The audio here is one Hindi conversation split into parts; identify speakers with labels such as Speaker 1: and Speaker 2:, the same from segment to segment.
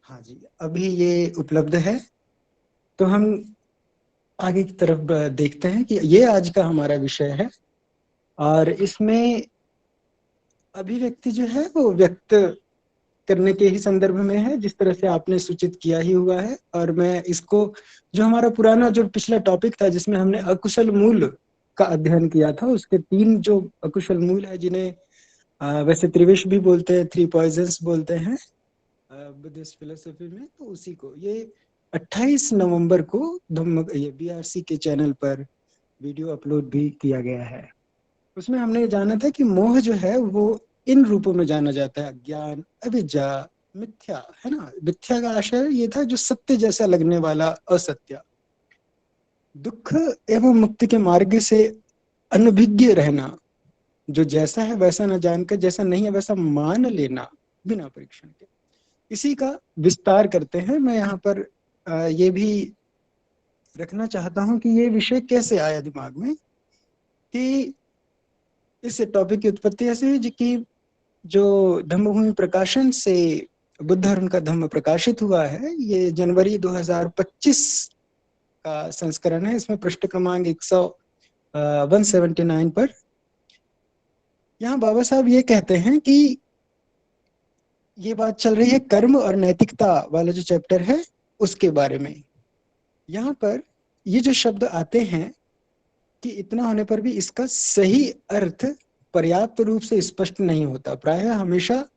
Speaker 1: हाँ जी, अभी ये उपलब्ध है। तो हम आगे की तरफ देखते हैं कि ये आज का हमारा विषय है। और इसमें अभिव्यक्ति जो है वो व्यक्त करने के ही संदर्भ में है, जिस तरह से आपने सूचित किया ही हुआ है। और मैं इसको, जो हमारा पुराना जो पिछला टॉपिक था जिसमें हमने अकुशल मूल का अध्ययन किया था, उसके 3 जो अकुशल मूल है, जिन्हें वैसे त्रिविश भी बोलते हैं, 3 पॉइजन्स बोलते हैं बुद्धिस्ट फिलोसफी में, तो उसी को ये 28 नवंबर को धम्म ये बीआरसी के चैनल पर वीडियो अपलोड भी किया गया है। उसमें हमने जाना था कि मोह जो है वो इन रूपों में जाना जाता है: ज्ञान, अविद्या, मिथ्या, है ना। मिथ्या का आशय ये था जो सत्य जैसा लगने वाला असत्य, दुख एवं मुक्ति के मार्ग से अनभिज्ञ रहना, जो जैसा है वैसा न जानकर जैसा नहीं है वैसा मान लेना बिना परीक्षण के। इसी का विस्तार करते हैं। मैं यहाँ पर ये भी रखना चाहता हूँ कि ये विषय कैसे आया दिमाग में, कि इस टॉपिक की उत्पत्ति ऐसे हुई कि जो धम्मभूमि प्रकाशन से बुद्ध और उनका धम्म प्रकाशित हुआ है, ये जनवरी 2025 का संस्करण है। इसमें पृष्ठ क्रमांक 179 पर यहाँ बाबा साहब ये कहते हैं कि ये बात चल रही है कर्म और नैतिकता वाला जो चैप्टर है उसके बारे में। यहाँ पर ये जो शब्द आते हैं कि इतना होने पर भी इसका सही अर्थ पर्याप्त रूप से स्पष्ट नहीं होता, प्रायः हमेशा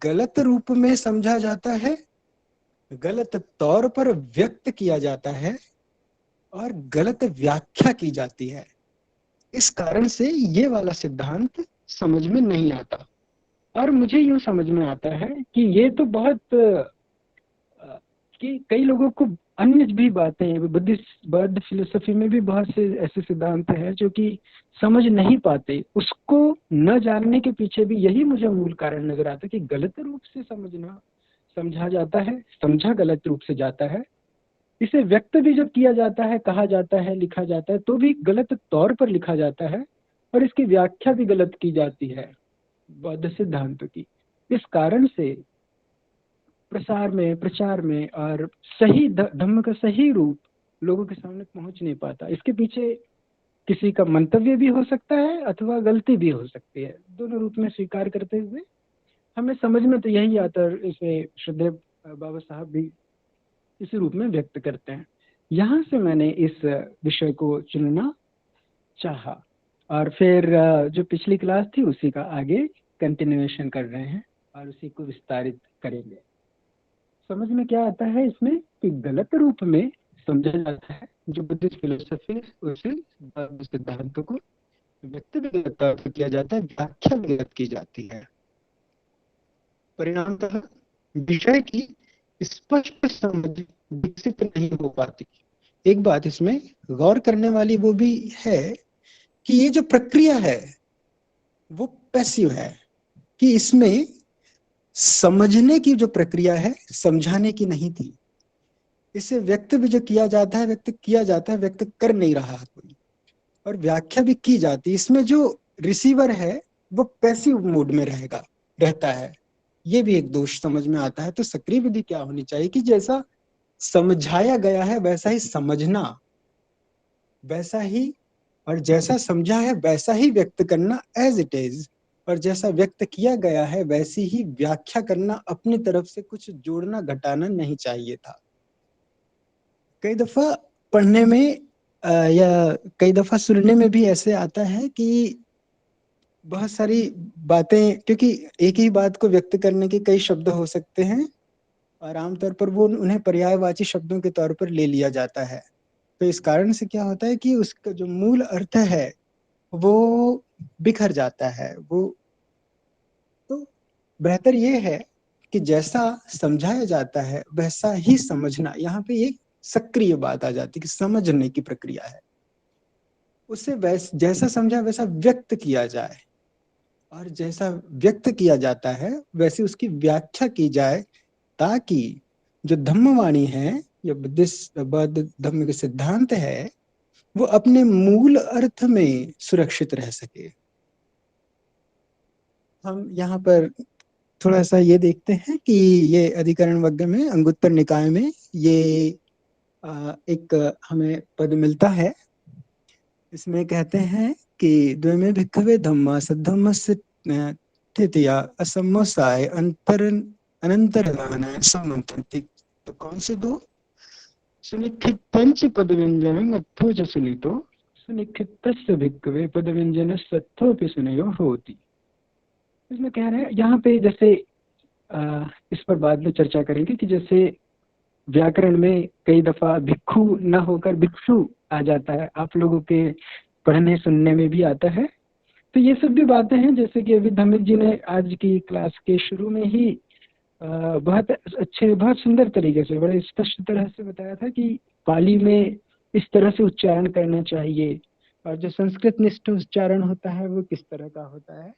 Speaker 1: गलत रूप में समझा जाता है, गलत तौर पर व्यक्त किया जाता है और गलत व्याख्या की जाती है। इस कारण से ये वाला सिद्धांत समझ में नहीं आता। और मुझे यूं समझ में आता है कि ये तो बहुत कि कई लोगों को अन्य भी बातें, बौद्ध फिलोसफी में भी बहुत से ऐसे सिद्धांत हैं जो कि समझ नहीं पाते। उसको न जानने के पीछे भी यही मुझे मूल कारण नजर आता है कि गलत रूप से समझा जाता है, समझा गलत रूप से जाता है। इसे व्यक्त भी जब किया जाता है, कहा जाता है, लिखा जाता है, तो भी गलत तौर पर लिखा जाता है और इसकी व्याख्या भी गलत की जाती है बौद्ध सिद्धांतों की। इस कारण से प्रसार में, प्रचार में और सही धम्म का सही रूप लोगों के सामने पहुंच नहीं पाता। इसके पीछे किसी का मंतव्य भी हो सकता है अथवा गलती भी हो सकती है। दोनों रूप में स्वीकार करते हुए हमें समझ में तो यही आता है। इसे श्रद्धेय बाबा साहब भी इसी रूप में व्यक्त करते हैं। यहाँ से मैंने इस विषय को चुनना चाहा और फिर जो पिछली क्लास थी उसी का आगे कंटिन्यूएशन कर रहे हैं और उसी को विस्तारित करेंगे। समझ में क्या आता है इसमें कि गलत रूप में समझा जाता है जो बुद्धिस्ट फिलोसफी, उसे सिद्धांतों को व्यक्त भी गलत तौर पर किया जाता है, व्याख्या भी गलत की जाती है। परिणामतः विषय की स्पष्ट समझ विकसित नहीं हो पाती। एक बात इसमें गौर करने वाली वो भी है कि ये जो प्रक्रिया है वो पैसिव है, कि इसमें समझने की जो प्रक्रिया है समझाने की नहीं थी। इसे व्यक्त भी जो किया जाता है, व्यक्त किया जाता है, व्यक्त कर नहीं रहा कोई, और व्याख्या भी की जाती है। इसमें जो रिसीवर है वो पैसिव मोड में रहता है। ये भी एक दोष समझ में आता है। तो सक्रिय विधि क्या होनी चाहिए कि जैसा समझाया गया है वैसा ही समझना, वैसा ही, और जैसा समझा है वैसा ही व्यक्त करना एज इट इज, और जैसा व्यक्त किया गया है वैसी ही व्याख्या करना, अपनी तरफ से कुछ जोड़ना घटाना नहीं चाहिए था। कई दफा पढ़ने में या कई दफा सुनने में भी ऐसे आता है कि बहुत सारी बातें, क्योंकि एक ही बात को व्यक्त करने के कई शब्द हो सकते हैं और आमतौर पर वो उन्हें पर्यायवाची शब्दों के तौर पर ले लिया जाता है। तो इस कारण से क्या होता है कि उसका जो मूल अर्थ है वो बिखर जाता है। वो तो बेहतर ये है कि जैसा समझाया जाता है वैसा ही समझना। यहाँ पे एक सक्रिय बात आ जाती है कि समझने की प्रक्रिया है, उसे जैसा समझा वैसा व्यक्त किया जाए, और जैसा व्यक्त किया जाता है वैसे उसकी व्याख्या की जाए, ताकि जो धम्मवाणी है या बौद्ध धम्म के सिद्धांत है वो अपने मूल अर्थ में सुरक्षित रह सके। हम यहाँ पर थोड़ा सा ये देखते हैं कि ये अधिकरण वग्ग में अंगुत्तर निकाय में ये एक हमें पद मिलता है। इसमें कहते हैं कि द्वैमे भिक्खवे धम्मा सद्धम्मस्य तृतीया असम्मोसाय अनंतरदानाय समन्वयन्ति। तो कौन से दो? सुनिखितञ्च पदव्यञ्जनं अर्थो च सुनीतो सुनिखितस्य भिक्खवे पदव्यञ्जनस्य अर्थोऽपि सुनयो होति। इसमें कह रहे हैं यहाँ पे, जैसे इस पर बाद में चर्चा करेंगे कि जैसे व्याकरण में कई दफा भिक्खु न होकर भिक्षु आ जाता है, आप लोगों के पढ़ने सुनने में भी आता है। तो ये सब भी बातें हैं, जैसे कि अभी धमिक जी ने आज की क्लास के शुरू में ही बहुत अच्छे, बहुत सुंदर तरीके से, बड़े स्पष्ट तरह से बताया था कि पाली में इस तरह से उच्चारण करना चाहिए और जो संस्कृत निष्ठ उच्चारण होता है वो किस तरह का होता है।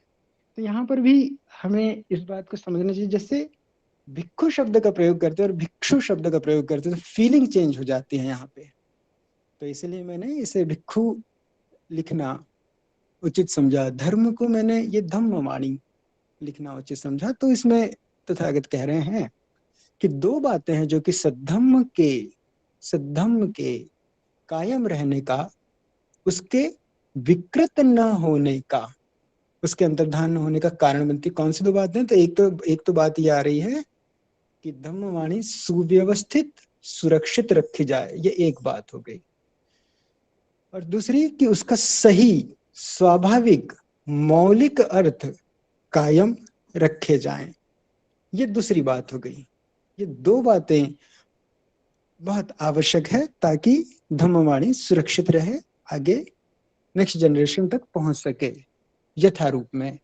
Speaker 1: तो यहाँ पर भी हमें इस बात को समझना चाहिए, जैसे भिक्षु शब्द का प्रयोग करते हैं और भिक्षु शब्द का प्रयोग करते हैं तो फीलिंग चेंज हो जाती है यहाँ पे। तो इसलिए मैंने इसे भिक्षु लिखना उचित समझा। धर्म को मैंने ये धम्मवाणी लिखना उचित समझा। तो इसमें तथागत कह रहे हैं कि दो बातें हैं जो कि सद्धम्म के कायम रहने का, उसके विकृत न होने का, उसके अंतर्धान न होने का कारण बनती। कौन सी दो बातें? तो एक तो बात ये आ रही है कि धम्मवाणी सुव्यवस्थित सुरक्षित रखी जाए, ये एक बात हो गई। और दूसरी कि उसका सही स्वाभाविक मौलिक अर्थ कायम रखे जाएं, ये दूसरी बात हो गई। ये दो बातें बहुत आवश्यक है ताकि धम्मवाणी सुरक्षित रहे, आगे नेक्स्ट जनरेशन तक पहुंच सके यथारूप में।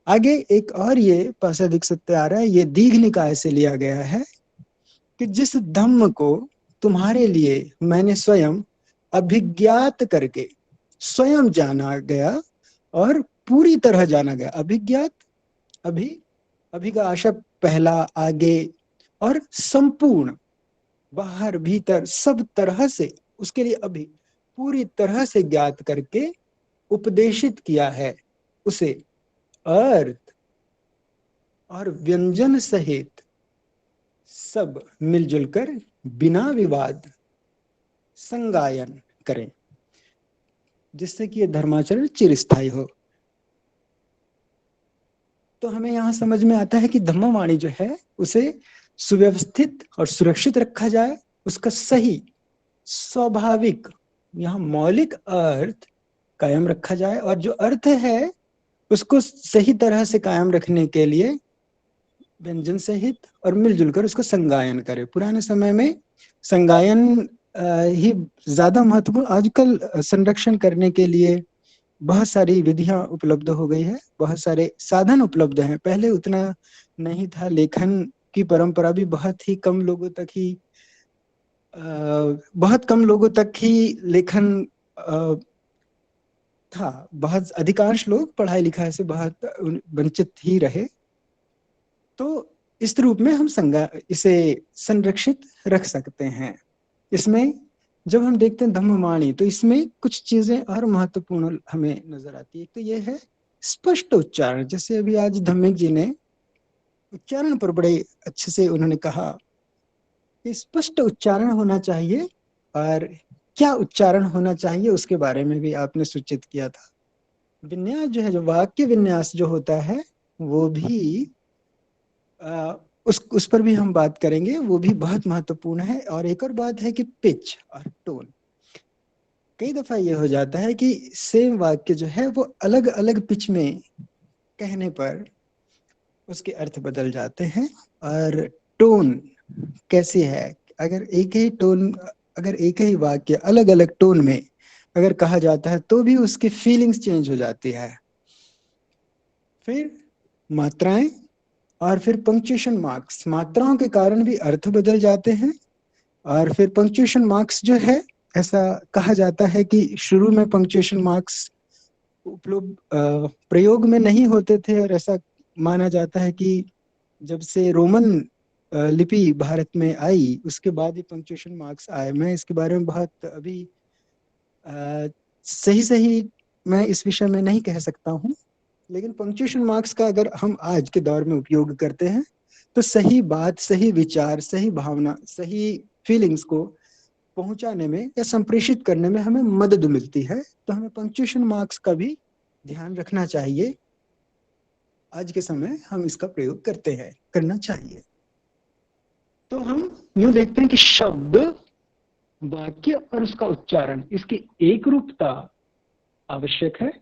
Speaker 1: आगे एक और ये पाशादिक सत्य आ रहा है, ये दीघ निकाय से लिया गया है कि जिस धम्म को तुम्हारे लिए मैंने स्वयं अभिज्ञात करके स्वयं जाना गया और पूरी तरह जाना गया। अभिज्ञात, अभी का आशा पहला, आगे, और संपूर्ण, बाहर भीतर सब तरह से, उसके लिए अभी पूरी तरह से ज्ञात करके उपदेशित किया है उसे अर्थ और व्यंजन सहित सब मिलजुल कर बिना विवाद संगायन करें, जिससे कि यह धर्माचरण चिरस्थायी हो। तो हमें यहां समझ में आता है कि धम्मवाणी जो है उसे सुव्यवस्थित और सुरक्षित रखा जाए, उसका सही स्वाभाविक यहाँ मौलिक अर्थ कायम रखा जाए, और जो अर्थ है उसको सही तरह से कायम रखने के लिए व्यंजन सहित और मिलजुल कर उसको संगायन करे। पुराने समय में संगायन ही ज्यादा महत्वपूर्ण, आजकल संरक्षण करने के लिए बहुत सारी विधियां उपलब्ध हो गई है, बहुत सारे साधन उपलब्ध हैं। पहले उतना नहीं था, लेखन की परंपरा भी बहुत ही कम लोगों तक ही बहुत कम लोगों तक ही लेखन था। बहुत अधिकांश लोग पढ़ाई लिखाई से बहुत वंचित ही रहे। तो इस रूप में हम इसे संरक्षित रख सकते हैं। इसमें जब हम देखते हैं धम्मवाणी तो इसमें कुछ चीजें और महत्वपूर्ण हमें नजर आती है। तो ये है स्पष्ट उच्चारण। जैसे अभी आज धम्मिक जी ने उच्चारण पर बड़े अच्छे से उन्होंने कहा कि स्पष्ट उच्चारण होना चाहिए, और क्या उच्चारण होना चाहिए उसके बारे में भी आपने सूचित किया था। विन्यास जो है, जो वाक्य विन्यास जो होता है वो भी उस पर भी हम बात करेंगे, वो भी बहुत महत्वपूर्ण है। और एक और बात है कि पिच और टोन। कई दफा ये हो जाता है कि सेम वाक्य जो है वो अलग अलग पिच में कहने पर उसके अर्थ बदल जाते हैं। और टोन कैसी है, अगर एक ही वाक्य अलग अलग टोन में अगर कहा जाता है तो भी उसकी फीलिंग्स चेंज हो जाती है। फिर मात्राएं और फिर पंक्चुएशन मार्क्स, मात्राओं के कारण भी अर्थ बदल जाते हैं। और फिर पंक्चुएशन मार्क्स जो है, ऐसा कहा जाता है कि शुरू में पंक्चुएशन मार्क्स उपलब्ध प्रयोग में नहीं होते थे, और ऐसा माना जाता है कि जब से रोमन लिपि भारत में आई उसके बाद ही पंक्चुएशन मार्क्स आए। मैं इसके बारे में बहुत अभी सही मैं इस विषय में नहीं कह सकता हूँ, लेकिन पंक्चुएशन मार्क्स का अगर हम आज के दौर में उपयोग करते हैं तो सही बात, सही विचार, सही भावना, सही फीलिंग्स को पहुंचाने में या संप्रेषित करने में हमें मदद मिलती है। तो हमें पंक्चुएशन मार्क्स का भी ध्यान रखना चाहिए। आज के समय हम इसका प्रयोग करते हैं, करना चाहिए। तो हम यूं देखते हैं कि शब्द, वाक्य और उसका उच्चारण, इसकी एक रूपता आवश्यक है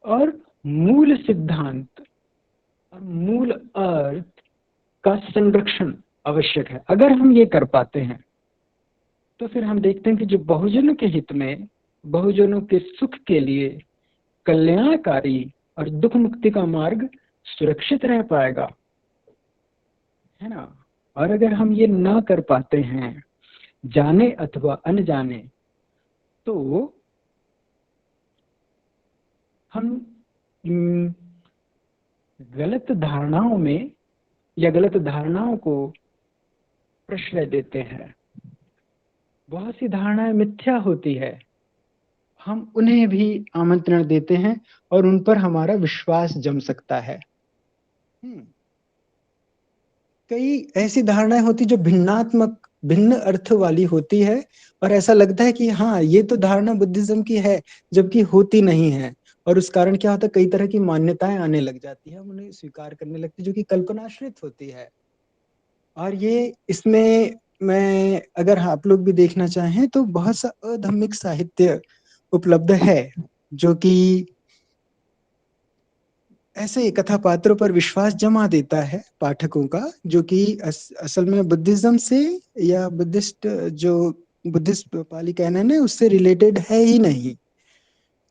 Speaker 1: और मूल सिद्धांत और मूल अर्थ का संरक्षण आवश्यक है। अगर हम ये कर पाते हैं तो फिर हम देखते हैं कि जो बहुजनों के हित में, बहुजनों के सुख के लिए कल्याणकारी और दुख मुक्ति का मार्ग सुरक्षित रह पाएगा, है ना। और अगर हम ये ना कर पाते हैं, जाने अथवा अनजाने, तो हम गलत धारणाओं में या गलत धारणाओं को प्रश्रय देते हैं। बहुत सी धारणाएं मिथ्या होती है, हम उन्हें भी आमंत्रण देते हैं और उन पर हमारा विश्वास जम सकता है। कई ऐसी धारणाएं होती जो भिन्नात्मक, भिन्न अर्थ वाली होती है और ऐसा लगता है कि हाँ ये तो धारणा बुद्धिज्म की है, जबकि होती नहीं है। और उस कारण क्या होता है, कई तरह की मान्यताएं आने लग जाती है, हम उन्हें स्वीकार करने लगते हैं जो कि कल्पनाश्रित होती है। और ये इसमें मैं, अगर आप लोग भी देखना चाहें तो बहुत सा अधम्मिक साहित्य उपलब्ध है जो कि ऐसे कथा पात्रों पर विश्वास जमा देता है पाठकों का, जो कि असल में बुद्धिज्म से या बुद्धिस्ट, जो बुद्धिस्ट पाली कैनन है उससे रिलेटेड है ही नहीं।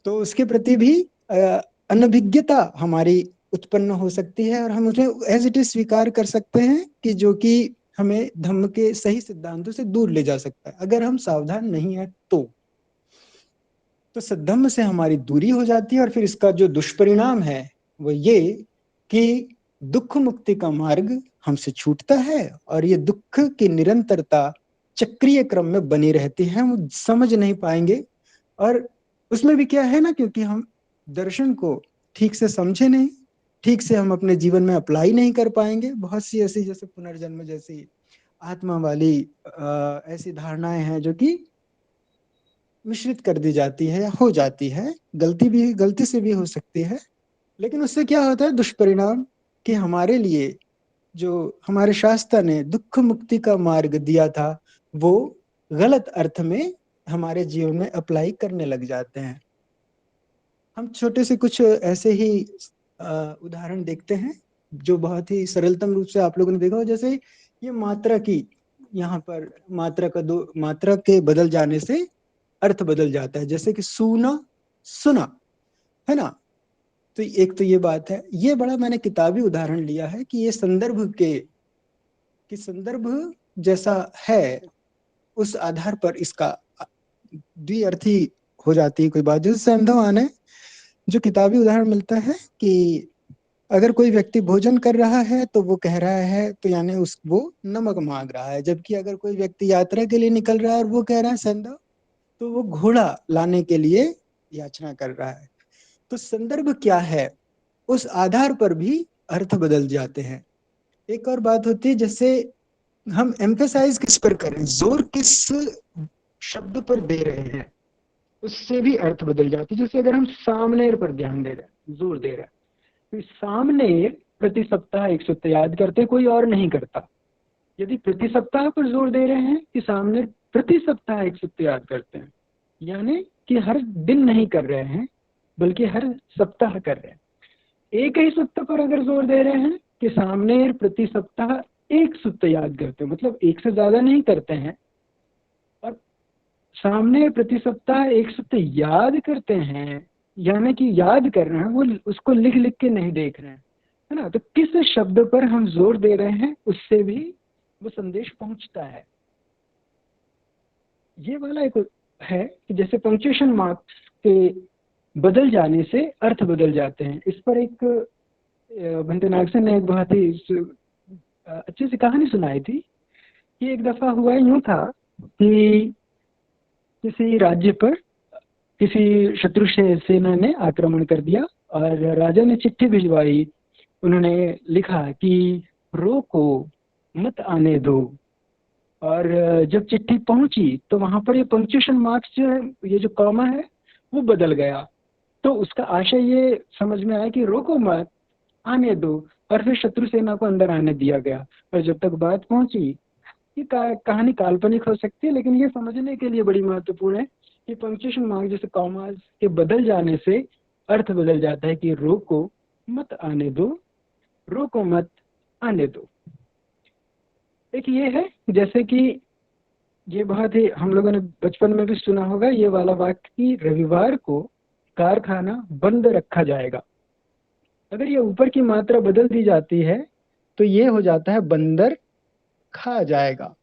Speaker 1: तो उसके प्रति भी अनभिज्ञता हमारी उत्पन्न हो सकती है और हम उसे एज इट इज स्वीकार कर सकते हैं कि जो कि हमें धम्म के सही सिद्धांतों से दूर ले जा सकता है अगर हम सावधान नहीं है तो सद्धम्म से हमारी दूरी हो जाती है। और फिर इसका जो दुष्परिणाम है वो ये कि दुख मुक्ति का मार्ग हमसे छूटता है और ये दुख की निरंतरता चक्रीय क्रम में बनी रहती है, हम समझ नहीं पाएंगे। और उसमें भी क्या है ना, क्योंकि हम दर्शन को ठीक से समझे नहीं, ठीक से हम अपने जीवन में अप्लाई नहीं कर पाएंगे। बहुत सी ऐसी, जैसे पुनर्जन्म जैसी आत्मा वाली ऐसी धारणाएं हैं जो कि मिश्रित कर दी जाती है या हो जाती है, गलती से भी हो सकती है। लेकिन उससे क्या होता है दुष्परिणाम, कि हमारे लिए जो हमारे शास्त्र ने दुख मुक्ति का मार्ग दिया था वो गलत अर्थ में हमारे जीवन में अप्लाई करने लग जाते हैं। हम छोटे से कुछ ऐसे ही उदाहरण देखते हैं जो बहुत ही सरलतम रूप से आप लोगों ने देखा हो। जैसे ये मात्रा की, यहाँ पर मात्रा का दो मात्रा के बदल जाने से अर्थ बदल जाता है, जैसे कि सूना सुना, है ना। तो एक तो ये बात है, ये बड़ा मैंने किताबी उदाहरण लिया है कि ये संदर्भ जैसा है, उस आधार पर इसका द्विअर्थी हो जाती है कोई बात। जैसे सेंधव है, जो किताबी उदाहरण मिलता है कि अगर कोई व्यक्ति भोजन कर रहा है तो वो कह रहा है, तो यानी वो नमक मांग रहा है। जबकि अगर कोई व्यक्ति यात्रा के लिए निकल रहा है और वो कह रहा है सेंधव, तो वो घोड़ा लाने के लिए याचना कर रहा है। तो संदर्भ क्या है, उस आधार पर भी अर्थ बदल जाते हैं। एक और बात होती है, जैसे हम एम्फेसाइज किस पर करें, जोर किस शब्द पर दे रहे हैं, उससे भी अर्थ बदल जाती है। जैसे अगर हम सामनेर पर ध्यान दे रहे हैं, जोर दे रहे हैं, तो सामनेर प्रति सप्ताह एक सूत्र याद करते, कोई और नहीं करता। यदि प्रति सप्ताह पर जोर दे रहे हैं कि सामने प्रति सप्ताह एक सूत्र याद करते हैं, यानी कि हर दिन नहीं कर रहे हैं बल्कि हर सप्ताह कर रहे हैं। एक ही सूत्र पर अगर जोर दे रहे हैं कि सामने प्रति सप्ताह एक सूत्र याद करते हैं, मतलब एक से ज्यादा नहीं करते हैं, और सामने प्रति सप्ताह एक सूत्र याद करते हैं, यानी कि याद कर रहे हैं, वो उसको लिख लिख के नहीं देख रहे हैं, है ना। तो किस शब्द पर हम जोर दे रहे हैं उससे भी वो संदेश पहुंचता है। ये वाला एक है कि जैसे पंक्चुएशन मार्क्स के बदल जाने से अर्थ बदल जाते हैं। इस पर एक भंते नागसेन ने एक बहुत ही अच्छी सी कहानी सुनाई थी कि एक दफा हुआ यूं था कि किसी राज्य पर किसी शत्रु सेना ने आक्रमण कर दिया और राजा ने चिट्ठी भिजवाई। उन्होंने लिखा कि रो को मत आने दो। और जब चिट्ठी पहुंची तो वहां पर ये पंक्चुएशन मार्क्स जो है, ये जो कॉमा है वो बदल गया। तो उसका आशय ये समझ में आया कि रोको मत, आने दो। और फिर शत्रु सेना को अंदर आने दिया गया। और जब तक बात पहुंची, ये कहानी काल्पनिक हो सकती है, लेकिन ये समझने के लिए बड़ी महत्वपूर्ण है कि पंक्चुएशन मार्क जैसे कॉमास के बदल जाने से अर्थ बदल जाता है कि रो को मत आने दो, रो को मत आने दो। एक ये है, जैसे कि ये बहुत ही हम लोगों ने बचपन में भी सुना होगा ये वाला वाक्य कि रविवार को कारखाना बंद रखा जाएगा। अगर ये ऊपर की मात्रा बदल दी जाती है तो ये हो जाता है बंदर खा जाएगा,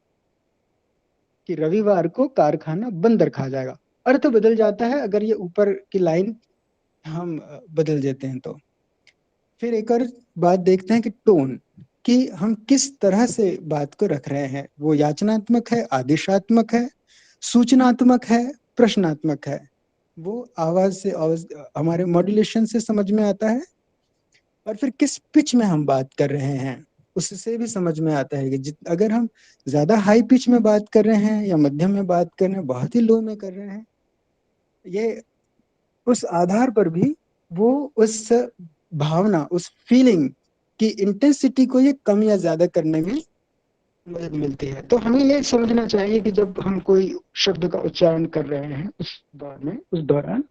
Speaker 1: कि रविवार को कारखाना बंदर खा जाएगा। अर्थ बदल जाता है अगर ये ऊपर की लाइन हम बदल देते हैं तो। फिर एक और बात देखते हैं कि टोन, कि हम किस तरह से बात को रख रहे हैं। वो याचनात्मक है, आदेशात्मक है, सूचनात्मक है, प्रश्नात्मक है। वो आवाज से आवाज, हमारे मॉड्यूलेशन से समझ में आता है। और फिर किस पिच में हम बात कर रहे हैं उससे भी समझ में आता है कि अगर हम ज्यादा हाई पिच में बात कर रहे हैं या मध्यम में बात कर रहे हैं, बहुत ही लो में कर रहे हैं, ये उस आधार पर भी वो उस भावना, उस फीलिंग की इंटेंसिटी को ये कम या ज्यादा करने में मदद मिलती है। तो हमें ये समझना चाहिए कि जब हम कोई शब्द का उच्चारण कर रहे हैं उस दौर में, उस दौरान,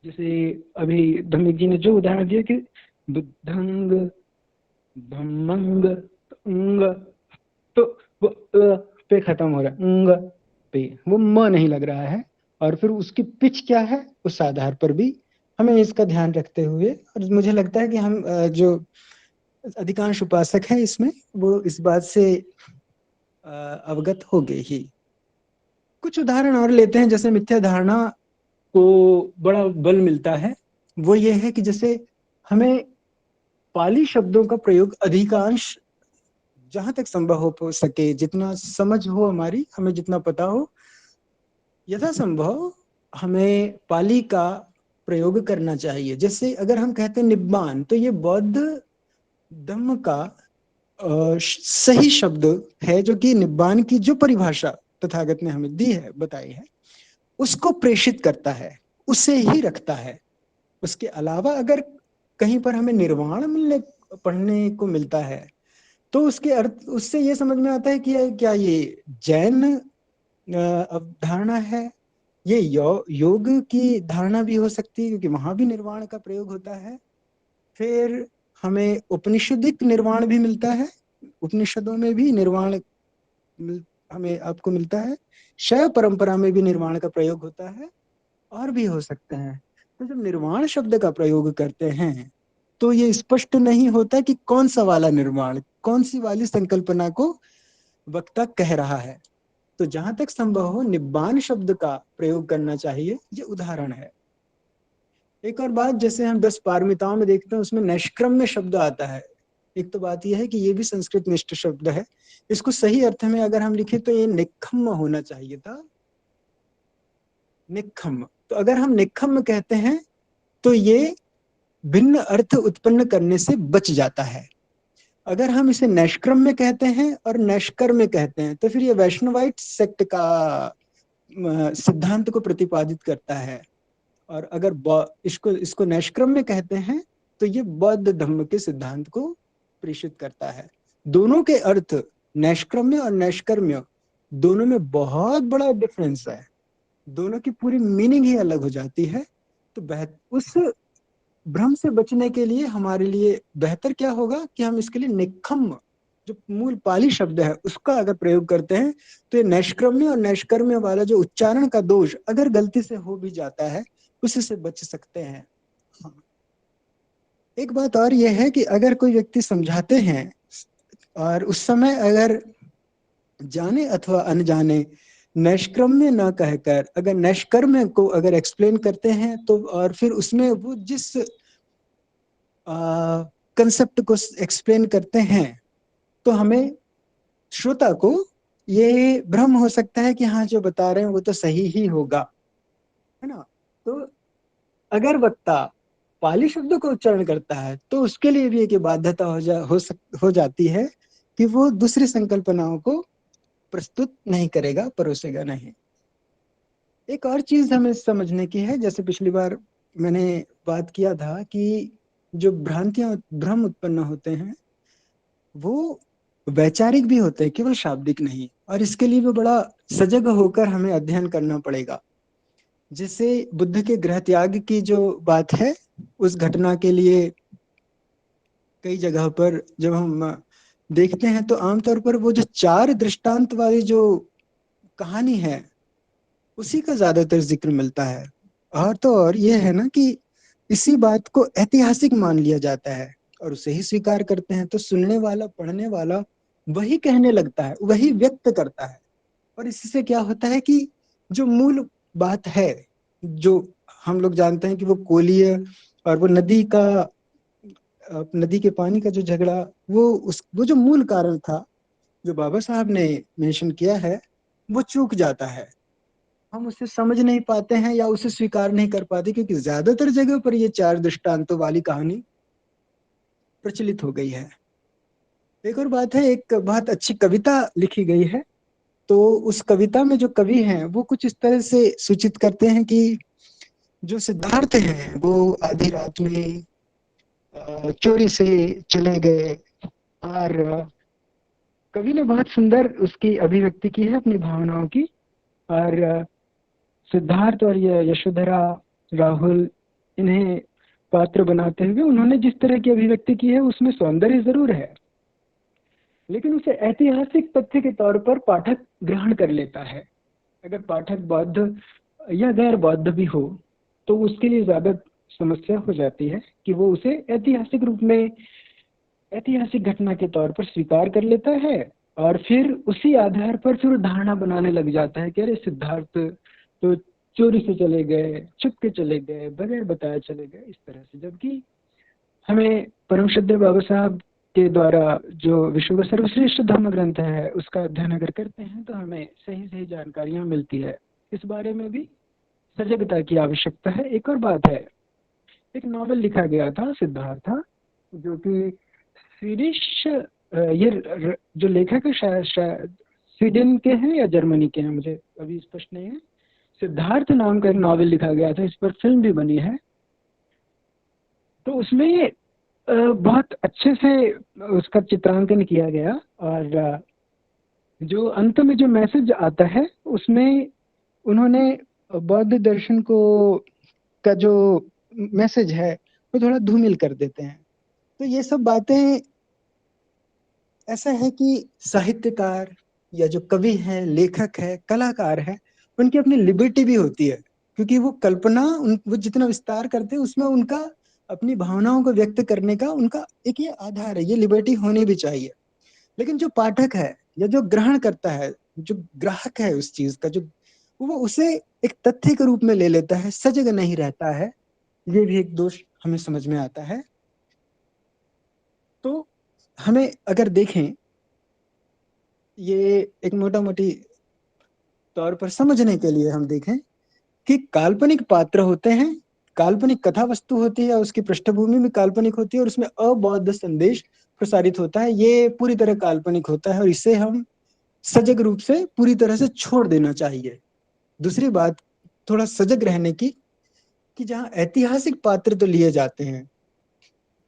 Speaker 1: जैसे अभी धम्मिक जी ने जो उदाहरण दिया कि बुद्धंग, धम्मंग, अंग, तो वो पे खत्म हो रहा है, अंग पे वो म नहीं लग रहा है। और फिर उसकी पिच क्या है, उस आधार पर भी हमें इसका ध्यान रखते हुए, और मुझे लगता है कि हम जो अधिकांश उपासक हैं इसमें, वो इस बात से अवगत हो गए ही। कुछ उदाहरण और लेते हैं। जैसे मिथ्या धारणा को बड़ा बल मिलता है, वो ये है कि जैसे हमें पाली शब्दों का प्रयोग अधिकांश, जहां तक संभव हो सके, जितना समझ हो हमारी, हमें जितना पता हो, यथासंभव हमें पाली का प्रयोग करना चाहिए। जैसे अगर हम कहते हैं निब्बान, तो ये बौद्ध धम्म का सही शब्द है, जो कि निब्बान की जो परिभाषा तथागत ने हमें दी है, बताई है, उसको प्रेषित करता है, उसे ही रखता है। उसके अलावा अगर कहीं पर हमें निर्वाण मिलने पढ़ने को मिलता है, तो उसके अर्थ, उससे ये समझ में आता है कि क्या ये जैन अवधारणा है, ये योग की धारणा भी हो सकती है, क्योंकि वहां भी निर्वाण का प्रयोग होता है। फिर हमें उपनिषदिक निर्वाण भी मिलता है, उपनिषदों में भी निर्वाण हमें आपको मिलता है। शैव परंपरा में भी निर्वाण का प्रयोग होता है, और भी हो सकते हैं। तो जब निर्वाण शब्द का प्रयोग करते हैं तो ये स्पष्ट नहीं होता कि कौन सा वाला निर्वाण, कौन सी वाली संकल्पना को वक्ता कह रहा है। तो जहां तक संभव हो निब्बान शब्द का प्रयोग करना चाहिए, ये उदाहरण है। एक और बात, जैसे हम 10 पारमिताओं में देखते हैं, उसमें नैष्क्रम्य शब्द आता है। एक तो बात यह है कि ये भी संस्कृत निष्ठ शब्द है। इसको सही अर्थ में अगर हम लिखे तो ये निखम्म होना चाहिए था, निखम्म। तो अगर हम निखम्म कहते हैं तो ये भिन्न अर्थ उत्पन्न करने से बच जाता है। अगर हम इसे नैष्क्रम्य कहते हैं और नैष्कर्म्य कहते हैं, तो फिर ये वैष्णवाइट सेक्ट का सिद्धांत को प्रतिपादित करता है। और अगर इसको इसको नैष्क्रम्य कहते हैं तो ये बौद्ध धम्म के सिद्धांत को प्रेषित करता है। दोनों के अर्थ, नैष्क्रम्य और नैष्कर्म्य, दोनों में बहुत बड़ा डिफरेंस है। दोनों की पूरी मीनिंग ही अलग हो जाती है। तो उस भ्रम से बचने के लिए हमारे लिए बेहतर क्या होगा कि हम इसके लिए निखम्म, जो मूल पाली शब्द है, उसका अगर प्रयोग करते हैं, तो ये नैष्क्रम्य और नैष्कर्म्य वाला जो उच्चारण का दोष अगर गलती से हो भी जाता है, उससे बच सकते हैं। हाँ। एक बात और यह है कि अगर कोई व्यक्ति समझाते हैं और उस समय अगर जाने अथवा अनजाने नैष्क्रम्य न कहकर अगर नैष्कर्म्य को अगर एक्सप्लेन करते हैं, तो और फिर उसमें वो जिस कंसेप्ट को एक्सप्लेन करते हैं, तो हमें, श्रोता को, ये भ्रम हो सकता है कि हाँ जो बता रहे हैं वो तो सही ही होगा, है ना। तो अगर वक्ता पाली शब्दों का उच्चारण करता है तो उसके लिए भी एक बाध्यता हो जाती है कि वो दूसरी संकल्पनाओं को प्रस्तुत नहीं करेगा, परोसेगा नहीं। एक और चीज हमें समझने की है, जैसे पिछली बार मैंने बात किया था कि जो भ्रांतियां, भ्रम उत्पन्न होते हैं वो वैचारिक भी होते हैं, केवल शाब्दिक नहीं। और इसके लिए भी बड़ा सजग होकर हमें अध्ययन करना पड़ेगा। जैसे बुद्ध के गृह त्याग की जो बात है, उस घटना के लिए कई जगह पर जब हम देखते हैं तो आमतौर पर वो जो चार दृष्टांत वाली जो कहानी है उसी का ज्यादातर जिक्र मिलता है। और तो और ये है ना कि इसी बात को ऐतिहासिक मान लिया जाता है और उसे ही स्वीकार करते हैं, तो सुनने वाला, पढ़ने वाला वही कहने लगता है, वही व्यक्त करता है। और इससे क्या होता है कि जो मूल बात है, जो हम लोग जानते हैं कि वो कोलीय और वो नदी के पानी का जो झगड़ा, वो जो मूल कारण था, जो बाबा साहब ने मेंशन किया है, वो चूक जाता है। हम उसे समझ नहीं पाते हैं या उसे स्वीकार नहीं कर पाते, क्योंकि ज्यादातर जगह पर ये चार दृष्टांतों वाली कहानी प्रचलित हो गई है। एक और बात है, एक बहुत अच्छी कविता लिखी गई है, तो उस कविता में जो कवि हैं वो कुछ इस तरह से सूचित करते हैं कि जो सिद्धार्थ हैं वो आधी रात में चोरी से चले गए। और कवि ने बहुत सुंदर उसकी अभिव्यक्ति की है अपनी भावनाओं की। और सिद्धार्थ और ये यशोधरा, राहुल, इन्हें पात्र बनाते हुए उन्होंने जिस तरह की अभिव्यक्ति की है उसमें सौंदर्य जरूर है, लेकिन उसे ऐतिहासिक तथ्य के तौर पर पाठक ग्रहण कर लेता है। अगर पाठक बौद्ध या गैर बौद्ध भी हो तो उसके लिए ज्यादा समस्या हो जाती है कि वो उसे ऐतिहासिक रूप में, ऐतिहासिक घटना के तौर पर स्वीकार कर लेता है और फिर उसी आधार पर फिर धारणा बनाने लग जाता है कि अरे सिद्धार्थ तो चोरी से चले गए, छुप के चले गए, बगैर बताए चले गए, इस तरह से। जबकि हमें परम श्रद्धेय बाबा साहब के द्वारा जो विश्व का सर्वश्रेष्ठ धर्म ग्रंथ है उसका अध्ययन अगर करते हैं तो हमें सही सही जानकारियां मिलती है। इस बारे में भी सजगता की आवश्यकता है। एक और बात है, एक नॉवेल लिखा गया था सिद्धार्थ, जो कि स्वीडिश, ये जो लेखक है शायद स्वीडन के हैं या जर्मनी के हैं, मुझे अभी स्पष्ट नहीं है। सिद्धार्थ नाम का एक नॉवेल लिखा गया था, इस पर फिल्म भी बनी है। तो उसमें बहुत अच्छे से उसका चित्रांकन किया गया और जो अंत में जो मैसेज आता है उसमें उन्होंने बौद्ध दर्शन को का जो मैसेज है वो थोड़ा धूमिल कर देते हैं। तो ये सब बातें, ऐसा है कि साहित्यकार या जो कवि है, लेखक है, कलाकार है, उनकी अपनी लिबर्टी भी होती है, क्योंकि वो कल्पना वो जितना विस्तार करते हैं उसमें उनका अपनी भावनाओं को व्यक्त करने का उनका एक ये आधार है, ये लिबर्टी होनी भी चाहिए। लेकिन जो पाठक है या जो ग्रहण करता है, जो ग्राहक है उस चीज का, जो वो उसे एक तथ्य के रूप में ले लेता है, सजग नहीं रहता है, ये भी एक दोष हमें समझ में आता है। तो हमें अगर देखें, ये एक मोटा मोटी तौर पर समझने के लिए हम देखें कि काल्पनिक पात्र होते हैं, काल्पनिक कथा वस्तु होती है, उसकी पृष्ठभूमि में काल्पनिक होती है और उसमें अबौद्ध संदेश प्रसारित होता है, ये पूरी तरह काल्पनिक होता है और इसे हम सजग रूप से पूरी तरह से छोड़ देना चाहिए। दूसरी बात थोड़ा सजग रहने की, कि जहाँ ऐतिहासिक पात्र तो लिए जाते हैं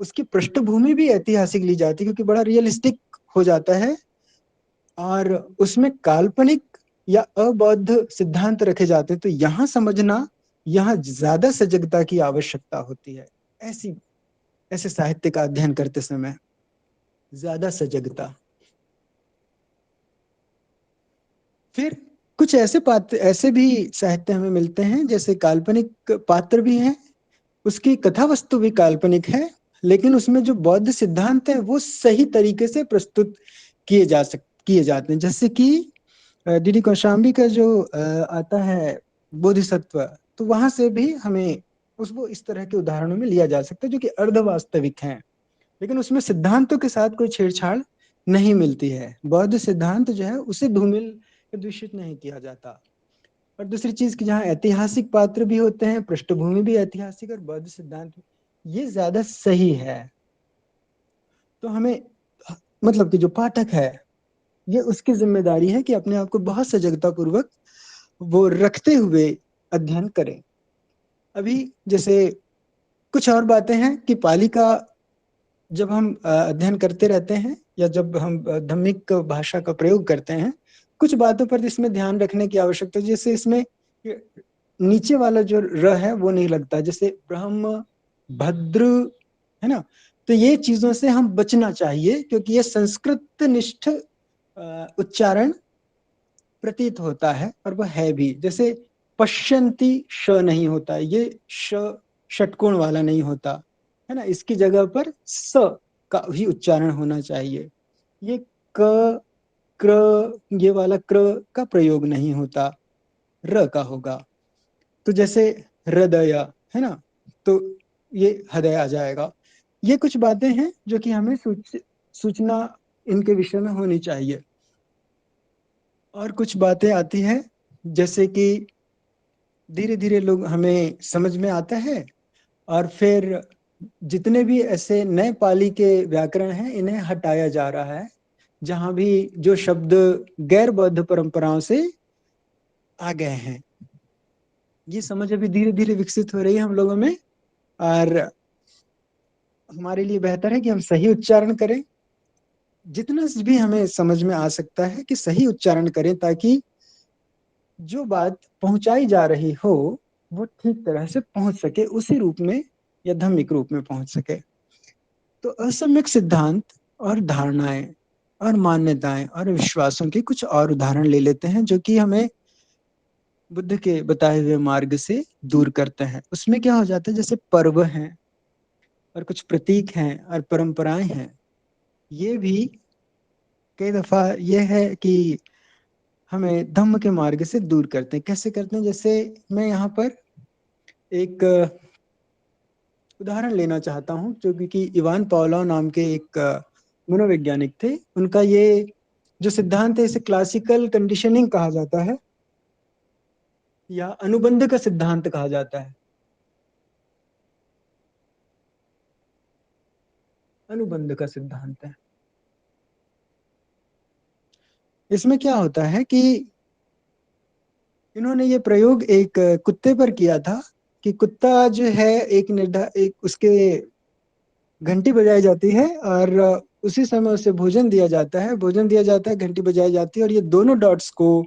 Speaker 1: उसकी पृष्ठभूमि भी ऐतिहासिक ली जाती है, क्योंकि बड़ा रियलिस्टिक हो जाता है और उसमें काल्पनिक या अबौद्ध सिद्धांत रखे जाते हैं, तो यहाँ समझना, यहाँ ज्यादा सजगता की आवश्यकता होती है। ऐसी ऐसे साहित्य का अध्ययन करते समय ज्यादा सजगता। फिर कुछ ऐसे पात्र, ऐसे भी साहित्य हमें मिलते हैं जैसे काल्पनिक पात्र भी हैं, उसकी कथा वस्तु भी काल्पनिक है, लेकिन उसमें जो बौद्ध सिद्धांत है वो सही तरीके से प्रस्तुत किए जाते हैं। जैसे कि डीडी कौशाम्बी का जो आता है बोधिसत्व, तो वहां से भी हमें उसको इस तरह के उदाहरणों में लिया जा सकता है जो कि अर्ध वास्तविक हैं, लेकिन उसमें सिद्धांतों के साथ कोई छेड़छाड़ नहीं मिलती है। बौद्ध सिद्धांत जो है उसे धूमिल, दूषित नहीं किया जाता। और दूसरी चीज कि जहाँ ऐतिहासिक पात्र भी होते हैं, पृष्ठभूमि भी ऐतिहासिक और बौद्ध सिद्धांत ये ज्यादा सही है। तो हमें, मतलब कि जो पाठक है, ये उसकी जिम्मेदारी है कि अपने आप को बहुत सजगता पूर्वक वो रखते हुए अध्ययन करें। अभी जैसे कुछ और बातें हैं कि पाली का जब हम अध्ययन करते रहते हैं या जब हम धम्मिक भाषा का प्रयोग करते हैं, कुछ बातों पर इसमें ध्यान रखने की आवश्यकता है। जैसे इसमें नीचे वाला जो र है वो नहीं लगता, जैसे ब्रह्म, भद्र, है ना। तो ये चीजों से हम बचना चाहिए, क्योंकि ये संस्कृत निष्ठ उच्चारण प्रतीत होता है, और वह है भी। जैसे पश्यन्ति श नहीं होता, ये श षटकोण वाला नहीं होता, है ना। इसकी जगह पर स का ही उच्चारण होना चाहिए। ये क, क्र, ये वाला क्र का प्रयोग नहीं होता, र का होगा। तो जैसे हृदय, है ना, तो ये हृदय आ जाएगा। ये कुछ बातें हैं जो कि हमें सूचना इनके विषय में होनी चाहिए। और कुछ बातें आती हैं, जैसे कि धीरे धीरे लोग हमें समझ में आता है, और फिर जितने भी ऐसे नए पाली के व्याकरण हैं इन्हें हटाया जा रहा है, जहां भी जो शब्द गैर बौद्ध परंपराओं से आ गए हैं। ये समझ अभी धीरे धीरे विकसित हो रही है हम लोगों में, और हमारे लिए बेहतर है कि हम सही उच्चारण करें, जितना भी हमें समझ में आ सकता है कि सही उच्चारण करें, ताकि जो बात पहुंचाई जा रही हो वो ठीक तरह से पहुंच सके, उसी रूप में या धम्मिक रूप में पहुंच सके। तो असम्यक सिद्धांत और धारणाएं और मान्यताएं और विश्वासों के कुछ और उदाहरण ले लेते हैं, जो कि हमें बुद्ध के बताए हुए मार्ग से दूर करते हैं। उसमें क्या हो जाता है, जैसे पर्व हैं और कुछ प्रतीक हैं और परंपराएं हैं, ये भी कई दफा ये है कि हमें धम्म के मार्ग से दूर करते हैं। कैसे करते हैं, जैसे मैं यहाँ पर एक उदाहरण लेना चाहता हूँ, जो कि इवान पावलोव नाम के एक मनोवैज्ञानिक थे। उनका ये जो सिद्धांत है, इसे क्लासिकल कंडीशनिंग कहा जाता है, या अनुबंध का सिद्धांत कहा जाता है। अनुबंध का सिद्धांत है। इसमें क्या होता है कि इन्होंने ये प्रयोग एक कुत्ते पर किया था, कि कुत्ता जो है एक उसके घंटी बजाई जाती है, और उसी समय उसे भोजन दिया जाता है, घंटी बजाई जाती है, और ये दोनों डॉट्स को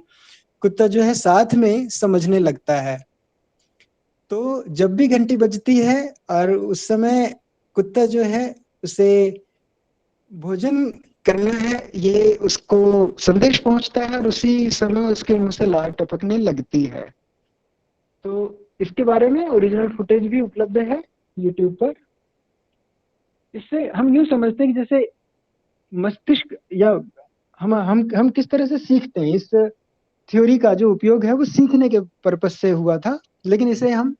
Speaker 1: कुत्ता जो है साथ में समझने लगता है। तो जब भी घंटी बजती है और उस समय कुत्ता जो है उसे भोजन करना है, ये उसको संदेश पहुंचता है, और उसी समय उसके मुंह से लार टपकने लगती है। तो इसके बारे में ओरिजिनल फुटेज भी उपलब्ध है यूट्यूब पर। इससे हम यूं समझते हैं कि जैसे मस्तिष्क, या हम किस तरह से सीखते हैं, इस थ्योरी का जो उपयोग है वो सीखने के पर्पस से हुआ था। लेकिन इसे हम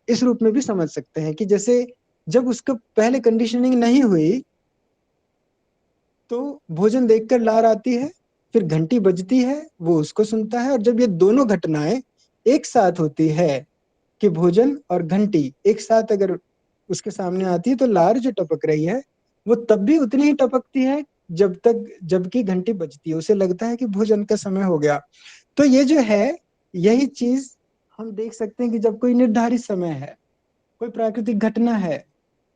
Speaker 1: इस रूप में भी समझ सकते हैं कि जैसे जब उसका पहले कंडीशनिंग नहीं हुई, तो भोजन देखकर लार आती है, फिर घंटी बजती है, वो उसको सुनता है, और जब ये दोनों घटनाएं एक साथ होती है, कि भोजन और घंटी एक साथ अगर उसके सामने आती है, तो लार जो टपक रही है वो तब भी उतनी ही टपकती है जबकि घंटी बजती है। उसे लगता है कि भोजन का समय हो गया। तो ये जो है, यही चीज हम देख सकते हैं कि जब कोई निर्धारित समय है, कोई प्राकृतिक घटना है,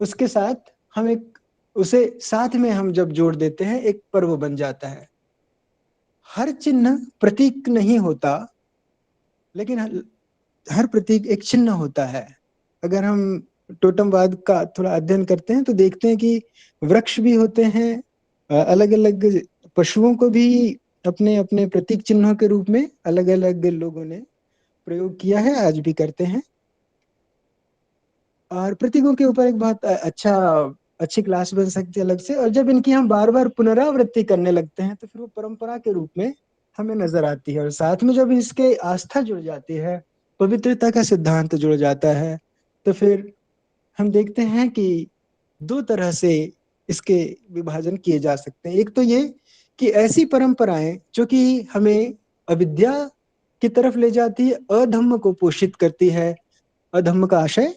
Speaker 1: उसके साथ हम एक उसे साथ में हम जब जोड़ देते हैं, एक पर्व बन जाता है। हर चिन्ह प्रतीक नहीं होता, लेकिन हर प्रतीक एक चिन्ह होता है। अगर हम टोटमवाद का थोड़ा अध्ययन करते हैं, तो देखते हैं कि वृक्ष भी होते हैं, अलग अलग पशुओं को भी अपने अपने प्रतीक चिन्हों के रूप में अलग अलग लोगों ने प्रयोग किया है, आज भी करते हैं। और प्रतीकों के ऊपर एक बहुत अच्छी क्लास बन सकती है अलग से। और जब इनकी हम बार बार पुनरावृत्ति करने लगते हैं, तो फिर वो परंपरा के रूप में हमें नजर आती है। और साथ में जब इसके आस्था जुड़ जाती है, पवित्रता का सिद्धांत जुड़ जाता है, तो फिर हम देखते हैं कि दो तरह से इसके विभाजन किए जा सकते हैं। एक तो ये कि ऐसी परंपराएं जो कि हमें अविद्या की तरफ ले जाती है, अधम्म को पोषित करती है। अधम्म का आशय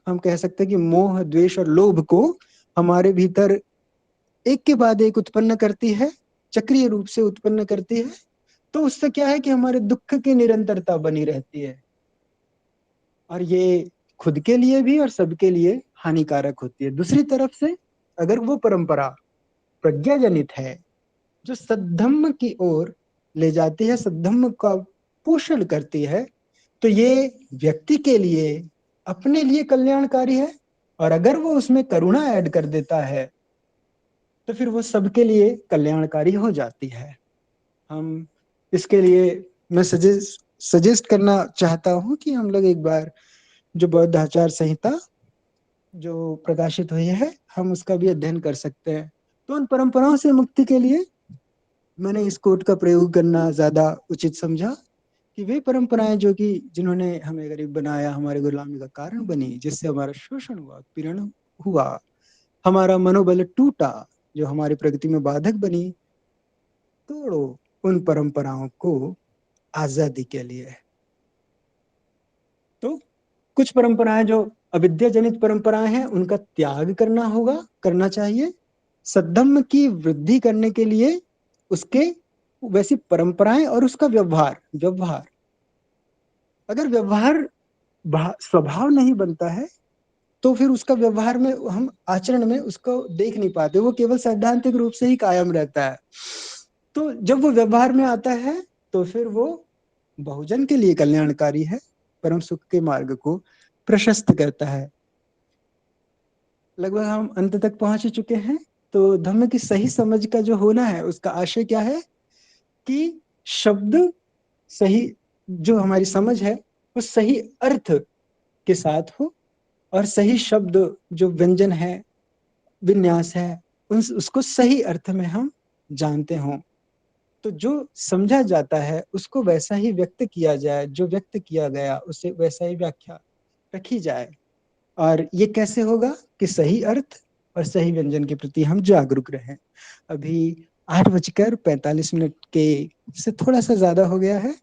Speaker 1: हम कह सकते हैं कि मोह, द्वेष और लोभ को हमारे भीतर एक के बाद एक उत्पन्न करती है, चक्रीय रूप से उत्पन्न करती है। तो उससे क्या है कि हमारे दुख की निरंतरता बनी रहती है, और ये खुद के लिए भी और सबके लिए हानिकारक होती है। दूसरी तरफ से अगर वो परंपरा प्रज्ञाजनित है, जो सद्धम्म की ओर ले जाती है, सद्धम्म का पोषण करती है, तो ये व्यक्ति के लिए, अपने लिए कल्याणकारी है। और अगर वो उसमें करुणा ऐड कर देता है, तो फिर वो सबके लिए कल्याणकारी हो जाती है। हम इसके लिए मैं सजेस्ट करना चाहता हूँ कि हम लोग एक बार जो बौद्ध आचार संहिता जो प्रकाशित हुई है, हम उसका भी अध्ययन कर सकते हैं। तो उन परंपराओं से मुक्ति के लिए मैंने इस कोट का प्रयोग करना ज्यादा उचित समझा, कि वे परंपराएं जो कि जिन्होंने हमें गरीब बनाया, हमारे गुलामी का कारण बनी, जिससे हमारा शोषण हुआ, पीड़न हुआ, हमारा मनोबल टूटा, जो हमारी प्रगति में बाधक बनी, तोड़ो उन परंपराओं को आजादी के लिए। तो कुछ परंपराएं जो अविद्या जनित परंपराएं हैं, उनका त्याग करना होगा, करना चाहिए। सद्धम्म की वृद्धि करने के लिए उसके वैसी परंपराएं और उसका व्यवहार व्यवहार अगर व्यवहार स्वभाव नहीं बनता है, तो फिर उसका व्यवहार में हम आचरण में उसको देख नहीं पाते, वो केवल सैद्धांतिक रूप से ही कायम रहता है। तो जब वो व्यवहार में आता है, तो फिर वो बहुजन के लिए कल्याणकारी है, परम सुख के मार्ग को प्रशस्त करता है। लगभग हम अंत तक पहुंच ही चुके हैं। तो धम्म की सही समझ का जो होना है, उसका आशय क्या है कि शब्द सही, जो हमारी समझ है वो सही अर्थ के साथ हो, और सही शब्द जो व्यंजन है, विन्यास है, उसको सही अर्थ में हम जानते हों। तो जो समझा जाता है उसको वैसा ही व्यक्त किया जाए, जो व्यक्त किया गया उसे वैसा ही व्याख्या रखी जाए। और ये कैसे होगा कि सही अर्थ और सही व्यंजन के प्रति हम जागरूक रहें। अभी 8:45 के से थोड़ा सा ज्यादा हो गया है।